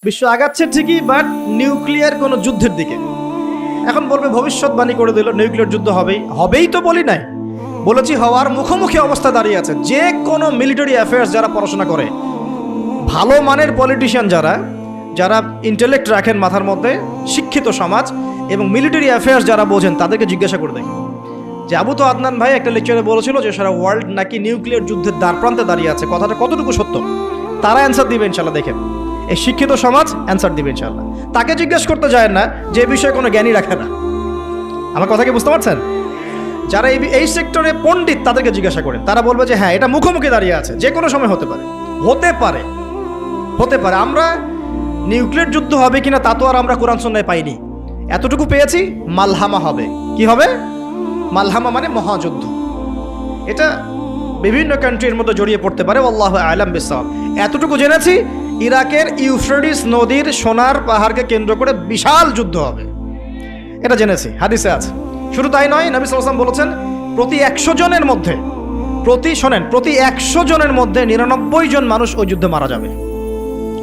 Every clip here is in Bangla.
বিশ্ব আগাচ্ছে ঠিকই, বাট নিউক্লিয়ার কোনো যুদ্ধের দিকে। এখন বলবে ভবিষ্যৎবাণী করে দিল নিউক্লিয়ার যুদ্ধ হবেই, হবেই তো বলি নাই, বলেছি হওয়ার মুখোমুখি অবস্থা দাঁড়িয়ে আছে। যে কোনো মিলিটারি অ্যাফেয়ার্স যারা পড়াশোনা করে, ভালো মানের পলিটিশিয়ান যারা যারা ইন্টেলেক্ট রাখেন মাথার মধ্যে, শিক্ষিত সমাজ এবং মিলিটারি অ্যাফেয়ার্স যারা বোঝেন, তাদেরকে জিজ্ঞাসা করে দেখি যে আবু তো আদনান ভাই একটা লেকচারে বলেছিল যে সারা ওয়ার্ল্ড নাকি নিউক্লিয়ার যুদ্ধের দ্বারপ্রান্তে দাঁড়িয়ে আছে, কথাটা কতটুকু সত্য? তারা অ্যান্সার দিবে ইনশাল্লাহ। দেখেন, এই শিক্ষিত সমাজ অ্যান্সার দিবে ইনশাল্লাহ। তাকে জিজ্ঞেস করতে যায় না যে বিষয়ে কোনো জ্ঞানী রাখে না। আমার কথা কি বুঝতে পারছেন? যারা এই সেক্টরে পণ্ডিত তাদেরকে জিজ্ঞাসা করেন, তারা বলবে যে হ্যাঁ, এটা মুখোমুখি দাঁড়িয়ে আছে, যে কোনো সময় হতে পারে, হতে পারে, হতে পারে। আমরা নিউক্লিয়ার যুদ্ধ হবে কিনা তা তো আর আমরা কোরআন সুন্নাহয় পাইনি। এতটুকু পেয়েছি, মালহামা হবে। কি হবে? মালহামা মানে মহাযুদ্ধ। এটা বিভিন্ন কান্ট্রির মধ্যে জড়িয়ে পড়তে পারে, আল্লাহু আ'লাম বিসসাওয়াব। এতটুকু জেনেছি, ইরাকের ইউফ্রেটিস নদীর সোনার পাহাড়কে কেন্দ্র করে বিশাল যুদ্ধ হবে, এটা জেনেছি, হাদিসে আছে। শুধু তাই নয়, নবী সাল্লাল্লাহু আলাইহি ওয়াসাল্লাম বলেছেন প্রতি 100 জনের মধ্যে, প্রতি 100 জনের মধ্যে 99 জন মানুষ ওই যুদ্ধে মারা যাবে।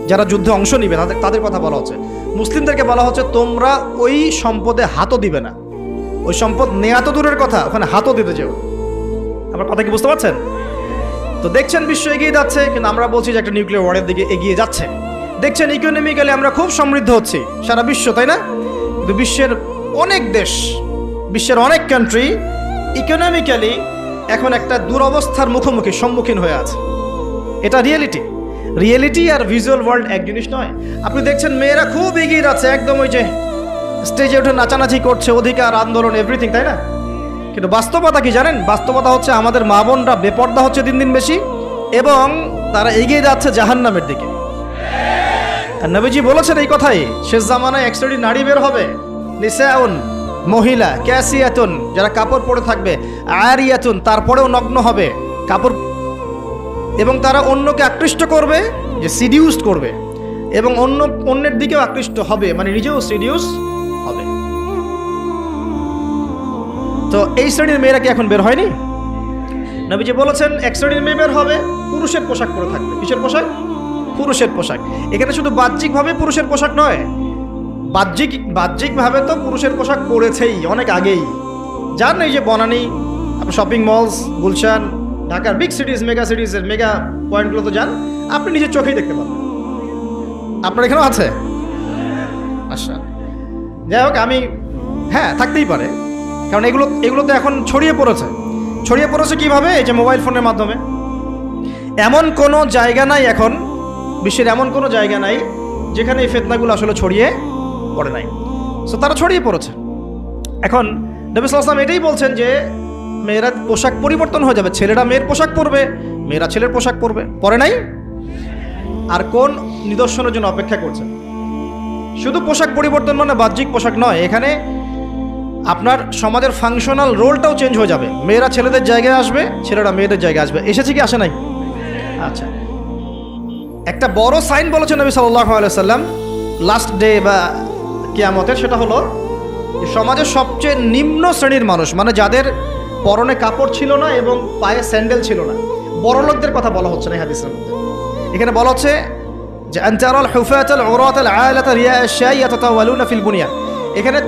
যারা যুদ্ধে অংশ নিবে তাদের কথা বলা হচ্ছে। মুসলিমদেরকে বলা হচ্ছে তোমরা ওই সম্পদে হাতও দিবে না। ওই সম্পদ নেয়া তো দূরের কথা, ওখানে হাতও দিতে যেও। আমার কথা কি বুঝতে পারছেন? তো দেখছেন বিশ্ব এগিয়ে যাচ্ছে, কিন্তু আমরা বলছি যে একটা নিউক্লিয়ার ওয়ারের দিকে এগিয়ে যাচ্ছে। দেখছেন ইকোনমিক্যালি আমরা খুব সমৃদ্ধ হচ্ছি, সারা বিশ্ব, তাই না? কিন্তু বিশ্বের অনেক দেশ, বিশ্বের অনেক কান্ট্রি ইকোনমিক্যালি এখন একটা দুরবস্থার সম্মুখীন হয়ে আছে। এটা রিয়েলিটি আর ভিজুয়াল ওয়ার্ল্ড এক জিনিস নয়। আপনি দেখছেন মেয়েরা খুব এগিয়ে যাচ্ছে, একদম ওই যে স্টেজে উঠে নাচানাচি করছে, অধিকার আন্দোলন এভরিথিং, তাই না? কিন্তু বাস্তবতা কি জানেন? বাস্তবতা হচ্ছে আমাদের মা বোনরা বেপর্দা হচ্ছে দিন দিন বেশি, এবং তারা এগিয়ে যাচ্ছে জাহান্নামের দিকে। আর নবীজি বলেছেন এই কথাই, শেষ জামানায় এক শ্রেণীর নারী বের হবে, নিসাউন, মহিলা, ক্যাসিয়াতুন, যারা কাপড় পরে থাকবে, আরিয়াতুন, তারপরেও নগ্ন হবে কাপড়, এবং তারা অন্যকে আকৃষ্ট করবে, যে সিডিউসড করবে, এবং অন্যের দিকেও আকৃষ্ট হবে, মানে নিজেও সিডিউস হবে। তো এই শ্রেণীর মেয়েরা কি এখন বের হয়নি? নবীজি বলেছেন এক শ্রেণীর মেয়ে বের হবে, পুরুষের পোশাক পরে থাকবে। কিসের পোশাক? পুরুষের পোশাক। এখানে শুধু বাহ্যিকভাবে পুরুষের পোশাক নয়, বাহ্যিকভাবে তো পুরুষের পোশাক পরেছেই অনেক আগেই। যান এই যে বনানী, আপনার শপিং মলস, গুলশান, ঢাকার বিগ সিটিজ, মেগা সিটিজের মেগা পয়েন্টগুলো তো যান, আপনি নিজের চোখেই দেখতে পাবেন। আপনার এখানেও আছে? আচ্ছা, যাই হোক, হ্যাঁ, থাকতেই পারে, কারণ এগুলো তো এখন ছড়িয়ে পড়েছে কিভাবে? এই যে মোবাইল ফোনের মাধ্যমে। এমন কোনো জায়গা নাই এখন, বিশ্বের এমন কোনো জায়গা নাই যেখানে এই ফিতনাগুলো আসলে ছড়িয়ে পড়ে নাই। সো তারা ছড়িয়ে পড়েছে। এখন নবী সাল্লাল্লাহু আলাইহি ওয়াসাল্লাম এটাই বলছেন যে মেয়েরা পোশাক পরিবর্তন হয়ে যাবে, ছেলেরা মেয়ের পোশাক পরবে, মেয়েরা ছেলের পোশাক পরবে। পরে নাই? আর কোন নিদর্শনের জন্য অপেক্ষা করছেন? শুধু পোশাক পরিবর্তন মানে বাহ্যিক পোশাক নয়, এখানে আপনার সমাজের ফাংশনাল রোলটাও চেঞ্জ হয়ে যাবে। মেয়েরা ছেলেদের জায়গায় আসবে, ছেলেরা মেয়েদের জায়গায় আসবে। এসেছে কি আসে নাই? আচ্ছা, একটা বড় সাইন বলেছেন নবী সাল্লাল্লাহু আলাইহি ওয়াসাল্লাম লাস্ট ডে বা কিয়ামতের, সেটা হলো যে সমাজের সবচেয়ে নিম্ন শ্রেণীর মানুষ, মানে যাদের পরনে কাপড় ছিল না এবং পায়ে স্যান্ডেল ছিল না, বড় লোকদের কথা বলা হচ্ছে না এই হাদিসের মধ্যে। এখানে বলা হচ্ছে যে আনতারাল হুফাতাল উরাতাল আলাতা রিয়া আশ-শাই ইয়াতাতাওয়ালুনা ফিল বুনিয়ান। এখানে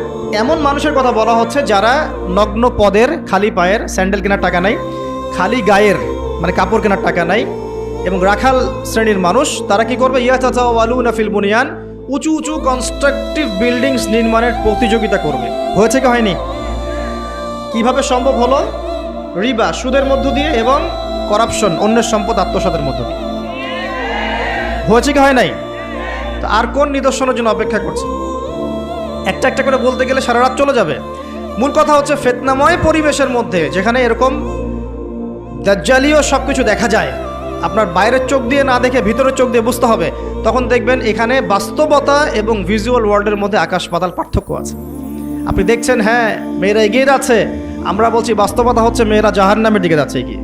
এমন মানুষের কথা বলা হচ্ছে যারা নগ্ন পদের, খালি পায়ের, স্যান্ডেল কেনার টাকা নাই, খালি গায়ের মানে কাপড় কেনার টাকা নাই, এবং রাখাল শ্রেণীর মানুষ। তারা কি করবে? ইয়াতাতাওয়ালুনা ফিল বুনিয়ান, উঁচু উঁচু কনস্ট্রাকটিভ বিল্ডিংস নির্মাণের প্রতিযোগিতা করবে। হয়েছে কি হয়নি? কিভাবে সম্ভব হলো? রিবা, সুদের মধ্য দিয়ে, এবং করাপশন, অন্যের সম্পদ আত্মসাতের মধ্য দিয়ে। হয়েছে কি হয় নাই? তো আর কোন নিদর্শনের জন্য অপেক্ষা করছে? একটা একটা করে বলতে গেলে সারা রাত চলে যাবে। মূল কথা হচ্ছে ফিতনাময় পরিবেশের মধ্যে, যেখানে এরকম দাজ্জালীয় সবকিছু দেখা যায়, আপনার বাইরের চোখ দিয়ে না দেখে ভিতরের চোখ দিয়ে বুঝতে হবে, তখন দেখবেন এখানে বাস্তবতা এবং ভিজুয়াল ওয়ার্ল্ডের মধ্যে আকাশ পাতাল পার্থক্য আছে। আপনি দেখছেন হ্যাঁ মেয়েরা এগিয়ে যাচ্ছে, আমরা বলছি বাস্তবতা হচ্ছে মেয়েরা জাহান্নামের দিকে যাচ্ছে এগিয়ে।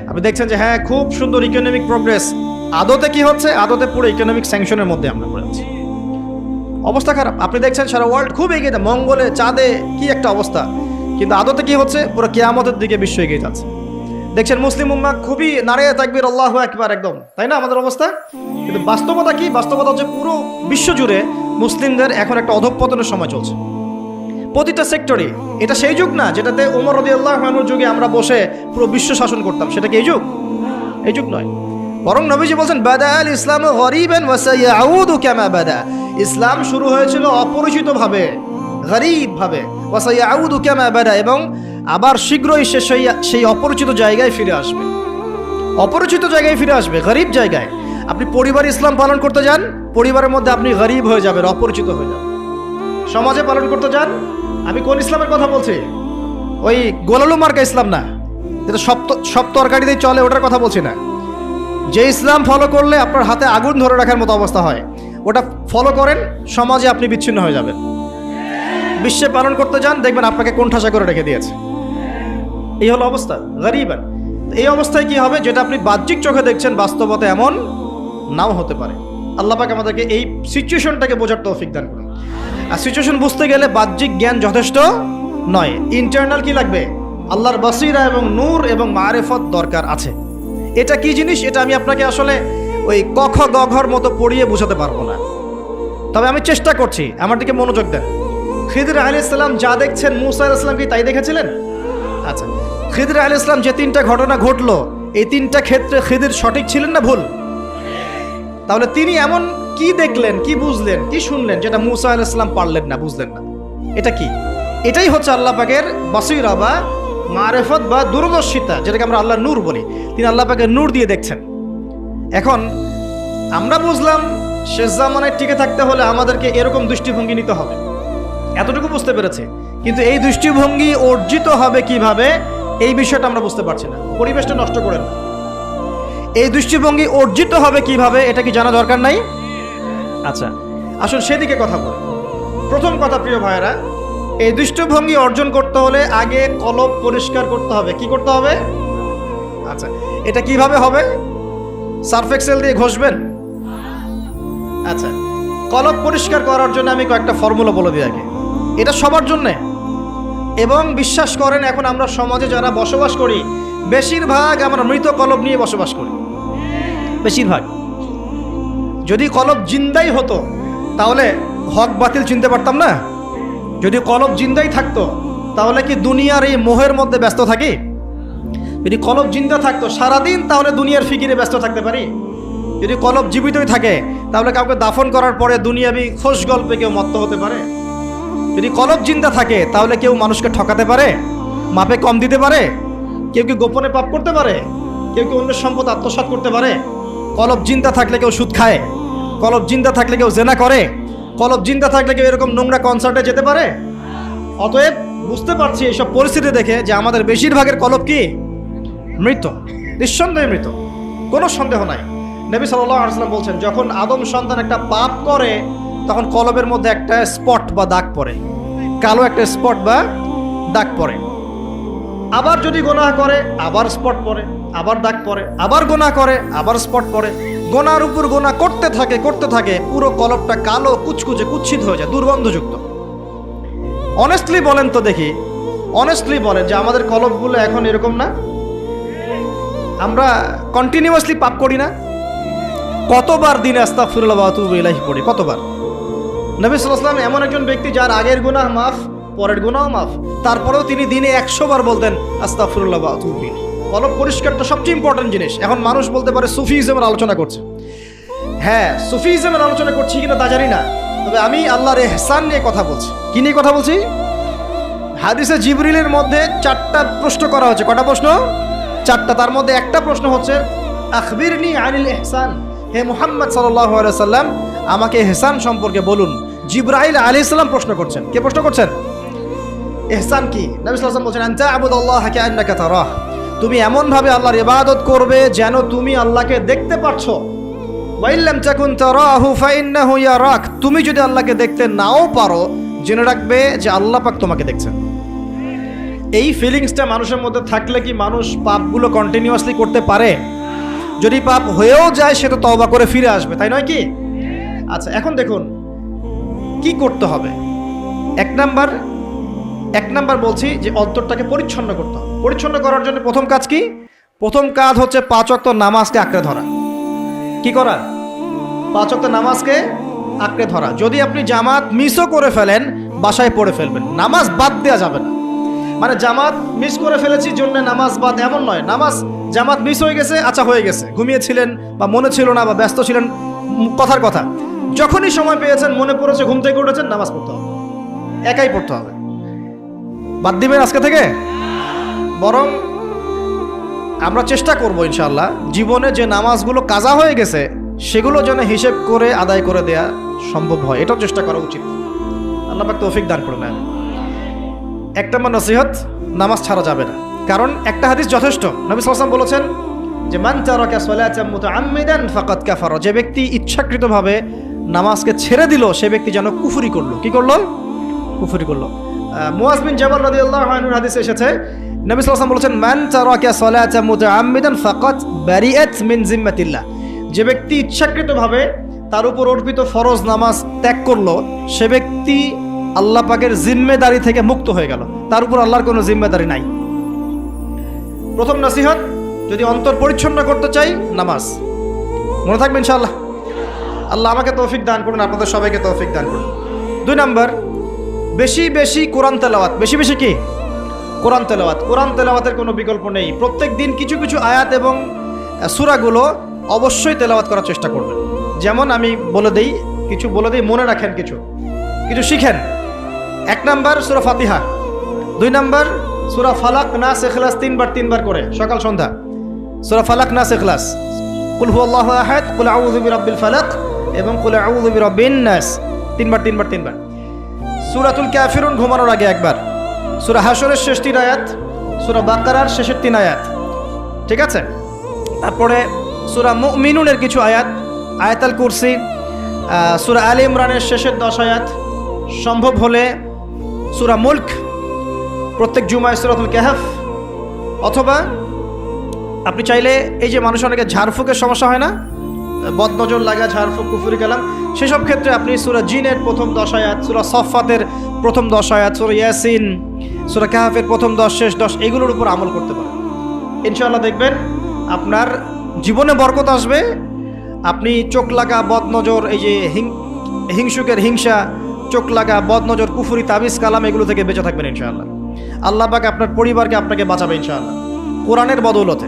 আপনি দেখছেন যে হ্যাঁ খুব সুন্দর ইকোনমিক প্রোগ্রেস, আদতে কি হচ্ছে? আদতে পুরো ইকোনমিক স্যাংশনের মধ্যে আমরা পড়ে আছি, অবস্থা খারাপ। আপনি দেখছেন সারা ওয়ার্ল্ড খুব এগিয়ে যায়, মঙ্গলে, চাঁদে কি একটা অবস্থা, কিন্তু আদতে কি হচ্ছে? পুরো কিয়ামতের দিকে বিশ্ব এগিয়ে যাচ্ছে। দেখছেন মুসলিম উম্মাহ খুবই নারায়ে তাকবীর আল্লাহু আকবার একদম, তাই না আমাদের অবস্থা? কিন্তু বাস্তবতা কি? বাস্তবতা হচ্ছে পুরো বিশ্ব জুড়ে মুসলিমদের এখন একটা অধঃপতনের সময় চলছে প্রতিটা সেক্টরে। এটা সেই যুগ না যেটাতে ওমর রাদিয়াল্লাহু আনহুর যুগে আমরা বসে পুরো বিশ্ব শাসন করতাম, সেটা কি এই যুগ? এই যুগ নয়। বরং নবীজি বলছেন বাদা আল ইসলামু গরিবান ওয়া সায়াউদু কামা বাদা। ইসলাম শুরু হয়েছিল অপরিচিতভাবে, গরীবভাবে, ওয়া সায়াউদু কামা বাদা, এবং আবার শীঘ্রই সে সেই অপরিচিত জায়গায় ফিরে আসবে। অপরিচিত জায়গায় ফিরে আসবে, গরীব জায়গায়। আপনি পরিবার ইসলাম পালন করতে যান, পরিবারের মধ্যে আপনি গরীব হয়ে যাবেন, অপরিচিত হয়ে যাবেন। সমাজে পালন করতে যান, আমি কোন ইসলামের কথা বলছি? ওই গোলালু মার্কা ইসলাম না, যেটা সব তরকারিতেই চলে, ওটার কথা বলছি না। যে ইসলাম ফলো করলে আপনার হাতে আগুন ধরে রাখার মতো অবস্থা হয়, ওটা ফলো করেন, সমাজে আপনি বিচ্ছিন্ন হয়ে যাবেন। বিশ্বে পালন করতে যান, দেখবেন আপনাকে কোণঠাসা করে রেখে দিয়েছে। এই হলো অবস্থা, গরীবান। এই অবস্থায় কি হবে? যেটা আপনি বাহ্যিক চোখে দেখছেন, বাস্তবতা এমন নাও হতে পারে। আল্লাহ পাক আমাদেরকে এই সিচুয়েশনটাকে বোঝার তৌফিক দান করুন। আর সিচুয়েশন বুঝতে গেলে বাহ্যিক জ্ঞান যথেষ্ট নয়, ইন্টারনাল কি লাগবে? আল্লাহর বসিরা এবং নূর এবং মারিফত দরকার আছে। এটা কি জিনিস? এটা আমি আপনাকে আসলে ওই ক খ গ ঘর মতো পড়িয়ে বোঝাতে পারবো না, তবে আমি চেষ্টা করছি। আমার দিকে মনোযোগ দেন। খিদর আলাইহিস সালাম যা দেখছেন, মুসা আলাইহিস সালাম কি তাই দেখেছিলেন? আচ্ছা, খিদর আলাইহিস সালাম যে তিনটা ঘটনা ঘটলো, এই তিনটা ক্ষেত্রে খিদর সঠিক ছিলেন না ভুল? তাহলে তিনি এমন কি দেখলেন, কি বুঝলেন, কি শুনলেন যেটা মুসা আলাইহিস সালাম পারলেন না, বুঝলেন না? এটা কি? এটাই হচ্ছে আল্লাহ পাকের বসিরা বা মারিফত বা দূরদর্শিতা, যেটাকে আমরা আল্লাহর নূর বলি। তিনি আল্লাহ পাকের নূর দিয়ে দেখছেন। এখন আমরা বুঝলাম শেষ জামানায় টিকে থাকতে হলে আমাদেরকে এরকম দৃষ্টিভঙ্গি নিতে হবে, এতটুকু বুঝতে পেরেছে। কিন্তু এই দৃষ্টিভঙ্গি অর্জিত হবে কিভাবে, এই বিষয়টা আমরা বুঝতে পারছি না। পরিবেশটা নষ্ট করেন না। এই দৃষ্টিভঙ্গি অর্জিত হবে কিভাবে, এটা কি জানা দরকার নাই? আচ্ছা, আসুন সেদিকে কথা বলি। প্রথম কথা, প্রিয় ভাইয়েরা, এই দৃষ্টিভঙ্গি অর্জন করতে হলে আগে কলব পরিষ্কার করতে হবে। কি করতে হবে? আচ্ছা, এটা কিভাবে হবে? সার্ফ এক্সেল দিয়ে ঘষবেন? আচ্ছা, কলব পরিষ্কার করার জন্য আমি কয়েকটা ফর্মুলা বলে দিই আগে। এটা সবার জন্যে। এবং বিশ্বাস করেন, এখন আমরা সমাজে যারা বসবাস করি, বেশিরভাগ আমরা মৃত কলব নিয়ে বসবাস করি, বেশিরভাগ। যদি কলব জিন্দাই হতো তাহলে হক বাতিল চিনতে পারতাম না। যদি কলব জিন্দাই থাকতো তাহলে কি দুনিয়ার এই মোহের মধ্যে ব্যস্ত থাকি? যদি কলব জিন্দা থাকতো সারাদিন, তাহলে দুনিয়ার ফিকিরে ব্যস্ত থাকতে পারি। যদি কলব জীবিতই থাকে তাহলে কাউকে দাফন করার পরে দুনিয়াবি খোশ গল্পে কেউ মত্ত হতে পারে? যদি কলব জিন্দা থাকে তাহলে কেউ মানুষকে ঠকাতে পারে, মাপে কম দিতে পারে, কেউ কি গোপনে পাপ করতে পারে, কেউ কি অন্যের সম্পদ আত্মসাৎ করতে পারে? কলব জিন্দা থাকলে কেউ সুদ খায়, কলব জিন্দা থাকলে কেউ জেনা করে, কলব জিন্দা থাকলে কেউ এরকম নোংরা কনসার্টে যেতে পারে? অতএব বুঝতে পারছি এইসব পরিস্থিতি দেখে যে আমাদের বেশিরভাগের কলব কি? মৃত, নিঃসন্দেহে মৃত, কোনো সন্দেহ নাই। নবী সাল্লাল্লাহু আলাইহি ওয়াসাল্লাম বলছেন, যখন আদম সন্তান একটা পাপ করে তখন কলবের মধ্যে একটা স্পট বা দাগ পড়ে, কালো একটা স্পট বা দাগ পড়ে। আবার যদি গুনাহ করে আবার স্পট পড়ে, আবার দাগ পড়ে, আবার গুনাহ করে আবার স্পট পড়ে। গোনার উপর গোনা করতে থাকে, পুরো কলবটা কালো কুচকুচে কুচ্ছিত হয়ে যায়, দুর্গন্ধযুক্ত। অনেস্টলি বলেন তো দেখি, অনেস্টলি বলেন যে আমাদের কলবগুলো এখন এরকম না? আমরা কন্টিনিউয়াসলি পাপ করি না? কতবার দিনে আস্তাগফিরুল্লাহ ওয়া আতুবু ইলাইহি পড়ি, কতবার? নবী সাল্লাল্লাহু আলাইহি ওয়াসাল্লাম এমন একজন ব্যক্তি যার আগের গুনাহ মাফ, পরের গুনাহ মাফ, তারপরেও তিনি দিনে 100 বার বলতেন আস্তাগফিরুল্লাহ ওয়া আতুবু ইলাইহি। কলব পরিষ্কারটা সবচেয়ে ইম্পর্টেন্ট জিনিস। এখন মানুষ বলতে পারে সুফিজমের আলোচনা করছে। হ্যাঁ, সুফিজমের আলোচনা করছি কিনা তা জানি না, তবে আমি আল্লাহর ইহসান নিয়ে কথা বলছি। কি নিয়ে কথা বলছি? হাদিসে জিবরিলের মধ্যে 4টা প্রশ্ন করা হচ্ছে। কটা প্রশ্ন? 4টা। তার মধ্যে একটা প্রশ্ন হচ্ছে আখবিরনি আনিল ইহসান, হে মুহাম্মদ সাল্লাল্লাহু আলাইহি সাল্লাম, আমাকে ইহসান সম্পর্কে বলুন। জিবরাইল আলাইহিস সালাম প্রশ্ন করছেন। কে প্রশ্ন করছেন? ইহসান কি? নবী সাল্লাল্লাহু আলাইহি ওয়াসাল্লাম বলেন, আনতা আবুদাল্লাহ কাআন্নাকা তারাহ, তুমি এমন ভাবে আল্লাহর ইবাদত করবে যেন তুমি আল্লাহকে দেখতে পাচ্ছো। ওয়া ইল্লাম তাকুন তারাহু ফাইন্নাহু ইয়ারাক, তুমি যদি আল্লাহকে দেখতে নাও পারো, জেনে রাখবে যে আল্লাহ পাক তোমাকে দেখছেন। এই ফিলিংসটা মানুষের মধ্যে থাকলে কি মানুষ পাপগুলো কন্টিনিউয়াসলি করতে পারে? যদি পাপ হয়েও যায় সে তো তওবা করে ফিরে আসবে, তাই নয় কি? আচ্ছা, এখন দেখুন কি করতে হবে। এক নাম্বার বলছি যে অন্তরটাকে পরিচ্ছন্ন করতে হবে। পরিচ্ছন্ন করার জন্য প্রথম কাজ কি? প্রথম কাজ হচ্ছে 5 ওয়াক্ত নামাজকে আঁকড়ে ধরা। কি করা? 5 ওয়াক্ত নামাজকে আঁকড়ে ধরা। যদি আপনি জামাত মিসও করে ফেলেন, বাসায় পড়ে ফেলবেন, নামাজ বাদ দেওয়া যাবে না। মানে জামাত মিস করে ফেলেছি জন্য নামাজ বাদ, এমন নয়। নামাজ জামাত মিস হয়ে গেছে, আচ্ছা হয়ে গেছে, ঘুমিয়েছিলেন বা মনে ছিল না বা ব্যস্ত ছিলেন, কথার কথা, যখনই সময় পেয়েছেন, মনে পড়েছে, ঘুম থেকে উঠেছেন, নামাজ পড়তে হবে, একাই পড়তে হবে। বাদ দিবেন আজকে থেকে? বরং আমরা চেষ্টা করব ইনশাআল্লাহ জীবনে যে নামাজগুলো কাজা হয়ে গেছে সেগুলো যেন হিসেব করে আদায় করে দেয়া সম্ভব হয়, এটাও চেষ্টা করা উচিত। আল্লাহ পাক তৌফিক দান করুন। 1 নম্বর নসিহত, নামাজ ছাড়া যাবে না। কারণ একটা হাদিস যথেষ্ট। নবী সাল্লাল্লাহু আলাইহি ওয়াসাল্লাম বলেছেন যে মান তারাকা সালাতান মুতাআম্মিদান ফাকাদ কাফারা, যে ব্যক্তি ইচ্ছাকৃতভাবে নামাজকে ছেড়ে দিল সে ব্যক্তি যেন কুফরি করলো। কি করলো? কুফরি করলো। মুআজ বিন জাবাল রাদিয়াল্লাহু আনহুর হাদিসে এসেছে, নবী সাল্লাল্লাহু আলাইহি ওয়াসাল্লাম বলেছেন মান তারাকা সালাতান মুতাআম্মিদান ফাকাদ বারিআত মিন জিম্মাতিল্লাহ, যে ব্যক্তি ইচ্ছাকৃতভাবে তার উপর অর্পিত ফরজ নামাজ ত্যাগ করলো সে ব্যক্তি আল্লাহ পাকের জিম্মেদারি থেকে মুক্ত হয়ে গেল, তার উপর আল্লাহর কোনো জিম্মেদারি নাই। প্রথম নসিহত, যদি অন্তর পরিচ্ছন্ন করতে চাই, নামাজ। মনে থাকবে ইনশাআল্লাহ। আল্লাহ আমাকে তৌফিক দান করুন, আপনাদের সবাইকে তৌফিক দান করুন। 2 নম্বর, বেশি বেশি কোরআন তেলাওয়াত। বেশি বেশি কি? কোরআন তেলাওয়াত। কোরআন তেলাওয়াতের কোনো বিকল্প নেই। প্রত্যেক দিন কিছু কিছু আয়াত এবং সূরাগুলো অবশ্যই তেলাওয়াত করার চেষ্টা করবেন। যেমন আমি বলে দেই, কিছু বলে দিই, মনে রাখেন, কিছু কিছু শিখেন। 1 নম্বর সূরা ফাতিহা, 2 নম্বর সূরা ফালাক, নাস, ইখলাস 3 বার করে সকাল সন্ধ্যা। সূরা ফালাক, নাস, ইখলাস, কুল হুয়াল্লাহু আহাদ, কুল আউযু বিরাব্বিল ফালাক এবং কুল আউযু বিরাব্বিন নাস 3 বার। সূরাতুল কাফিরুন ঘুমানোর আগে 1 বার। সূরা হাশরের শেষ 3 আয়াত, সূরা বাকারার শেষের 3 আয়াত, ঠিক আছে? তারপরে সূরা মুমিনুনের কিছু আয়াত, আয়াতুল কুরসি, সূরা আলে ইমরানের শেষের 10 আয়াত, সম্ভব হলে সূরা মুলক, প্রত্যেক জুমায় সূরাতুল কাহফ, অথবা আপনি চাইলে এই যে মানুষ অনেকে ঝাড়ফুঁকের সমস্যা হয় না, বদনজর লাগা, ঝাড়ফুঁক, কুফরি কালাম, সেসব ক্ষেত্রে আপনি সূরা জিনের প্রথম 10 আয়াত, সূরা সফফাতের প্রথম 10 আয়াত, সূরা ইয়াসিন, সূরা কাহফের প্রথম 10 শেষ 10, এগুলোর উপর আমল করতে পারেন। ইনশাআল্লাহ দেখবেন আপনার জীবনে বরকত আসবে। আপনি চোখ লাগা, বদনজর, এই যে হিংসুকের হিংসা, চোখ লাগা, বদনজর, কুফরি, তাবিজ, কালাম, এগুলো থেকে বেঁচে থাকবেন ইনশাআল্লাহ। আল্লাহ পাক আপনার পরিবারকে, আপনাকে বাঁচাবে ইনশাআল্লাহ কোরআনের বদৌলতে।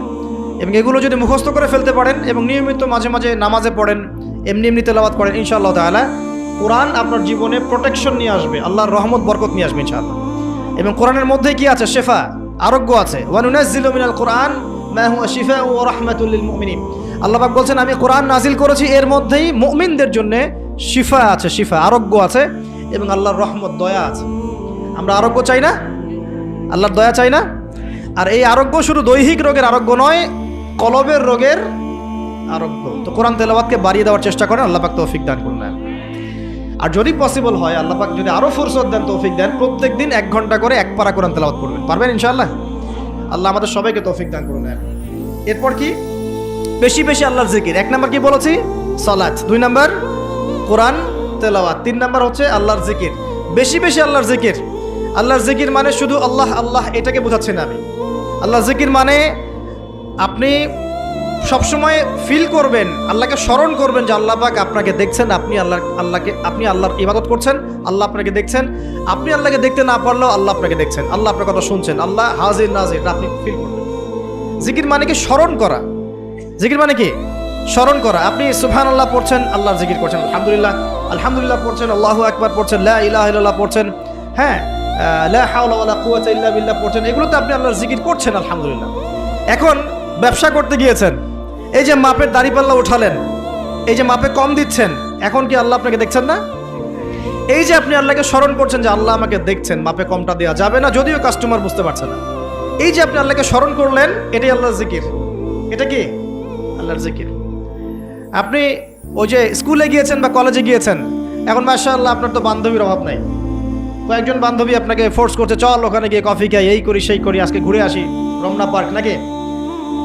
এবং এগুলো যদি মুখস্থ করে ফেলতে পারেন এবং নিয়মিত মাঝে মাঝে নামাজে পড়েন, এমনি তেলাওয়াত করেন, ইনশাআল্লাহ তাআলা কোরআন আপনার জীবনে প্রোটেকশন নিয়ে আসবে, আল্লাহর রহমত, বরকত নিয়ে আসবে ইনশাআল্লাহ। এবং কোরআনের মধ্যে কি আছে? শেফা, আরোগ্য আছে। ওয়া নুনাজ্জিলু মিনাল কোরআন মা হুয়া শিফাউ ওয়া রাহমাতুল লিল মুমিনিন। আল্লাহ পাক বলছেন আমি কোরআন নাজিল করেছি, এর মধ্যেই মুমিনদের জন্য শিফা আছে, শিফা, আরোগ্য আছে, এবং আল্লাহর রহমত, দয়া আছে। আমরা আরোগ্য চাই না? আল্লাহর দয়া চাই না? আর এই আরোগ্য শুধু দৈহিক রোগের আরোগ্য নয়, কলবের রোগের আরোগ্য। তো কোরআন তেলাওয়াতকে বাড়িয়ে দেওয়ার চেষ্টা করেন, আল্লাহ পাক তৌফিক দান করুন। আর যদি পসিবল হয়, আল্লাহ পাক যদি আরো ফুরসত দেন, তৌফিক দেন, প্রত্যেক দিন 1 ঘন্টা করে 1 পারা কোরআন তেলাওয়াত করবেন। পারবেন ইনশাআল্লাহ? আল্লাহ আমাদের সবাইকে তৌফিক দান করুন। এরপর কি? বেশি বেশি আল্লাহর জিকির। 1 নম্বর কি বলেছি? সালাত। 2 নম্বর কোরআন তেলাওয়াত। 3 নম্বর হচ্ছে আল্লাহর জিকির। বেশি বেশি আল্লাহর জিকির। আল্লাহর জিকির মানে শুধু আল্লাহ আল্লাহ এটাকে বোঝাচ্ছি না আমি। আল্লাহর জিকির মানে আপনি সবসময় ফিল করবেন, আল্লাহকে স্মরণ করবেন যে আল্লাহ পাক আপনাকে দেখছেন, আপনি আল্লাহর ইবাদত করছেন, আল্লাহ আপনাকে দেখছেন। আপনি আল্লাহকে দেখতে না পারলেও আল্লাহ আপনাকে দেখছেন, আল্লাহ আপনার কথা শুনছেন, আল্লাহ হাজির নাজির, আপনি ফিল করবেন। জিকির মানে কি? স্মরণ করা। জিকির মানে কি? স্মরণ করা। আপনি সুবহানাল্লাহ পড়ছেন, আল্লাহর জিকির করছেন, আলহামদুলিল্লাহ পড়ছেন, আল্লাহু আকবার পড়ছেন, লা ইলাহা ইল্লাল্লাহ পড়ছেন, হ্যাঁ, লা হাওলা ওয়ালা কুওয়াতা ইল্লা বিল্লাহ পড়ছেন, এগুলোতে আপনি আল্লাহর জিকির করছেন, আলহামদুলিল্লাহ। এখন ব্যবসা করতে গিয়েছেন, এই যে মাপের দাড়িপাল্লা উঠালেন, এই যে মাপে কম দিচ্ছেন, এখন কি আল্লাহ আপনাকে দেখছেন না? এই যে আপনি আল্লাহকে স্মরণ করছেন যে আল্লাহ আমাকে দেখছেন, মাপে কমটা দেওয়া যাবে না, যদিও কাস্টমার বুঝতে পারছে না। এই যে আপনি আল্লাহকে স্মরণ করলেন, এটাই আল্লাহর জিকির। এটা কি? আল্লাহর জিকির। আপনি ওই যে স্কুলে গিয়েছেন বা কলেজে গিয়েছেন, এখন মাশাআল্লাহ আপনার তো বান্ধবীর অভাব নাই, কয়েকজন বান্ধবী আপনাকে ফোর্স করছে, চল ওখানে গিয়ে কফি খাই, এই করি সেই করি, আজকে ঘুরে আসি রমনা পার্ক, নাকি?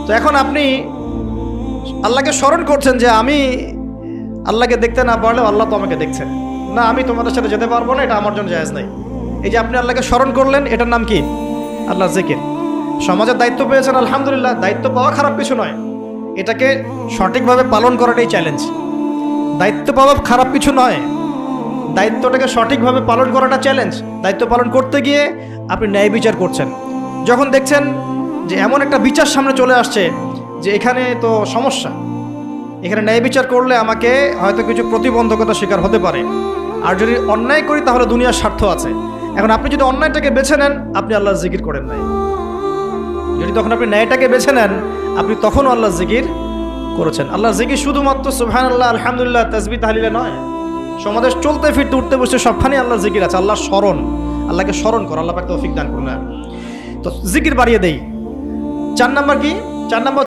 তো এখন আপনি আল্লাহকে স্মরণ করছেন যে আমি আল্লাহকে দেখতে না পারলেও আল্লাহ তো আমাকে দেখছেন, না আমি তোমাদের সাথে যেতে পারবো না, এটা আমার জন্য জায়েজ নাই। এই যে আপনি আল্লাহকে স্মরণ করলেন, এটার নাম কি? আল্লাহর জিকির। সমাজের দায়িত্ব পেয়েছেন, আলহামদুলিল্লাহ, দায়িত্ব পাওয়া খারাপ কিছু নয়, এটাকে সঠিকভাবে পালন করাটাই চ্যালেঞ্জ। দায়িত্ব পাওয়া খারাপ কিছু নয়, দায়িত্বটাকে সঠিকভাবে পালন করাটা চ্যালেঞ্জ। দায়িত্ব পালন করতে গিয়ে আপনি ন্যায় বিচার করছেন, যখন দেখছেন যে এমন একটা বিচার সামনে চলে আসছে যে এখানে তো সমস্যা, এখানে ন্যায় বিচার করলে আমাকে হয়তো কিছু প্রতিবন্ধকতা শিকার হতে পারে, আর যদি অন্যায় করি তাহলে দুনিয়ার স্বার্থ আছে। এখন আপনি যদি অন্যায়টাকে বেছে নেন, আপনি আল্লাহর জিকির করেন নাই। যদি তখন আপনি ন্যায়টাকে বেছে নেন, আপনি তখনও আল্লাহর জিকির করেছেন। আল্লাহর জিকির শুধুমাত্র সুবহানাল্লাহ, আলহামদুলিল্লাহ, তাসবিহ, তাহলিলে নয়। সমাজে চলতে ফিরতে উঠতে বসতে সবখানে আল্লাহর জিকির আছে। আল্লাহর স্মরণ, আল্লাহকে স্মরণ করো, আল্লাহ পাক তৌফিক দান করুন। তো জিকির বাড়িয়ে দেই। 4 নাম্বার কি? 4 নাম্বার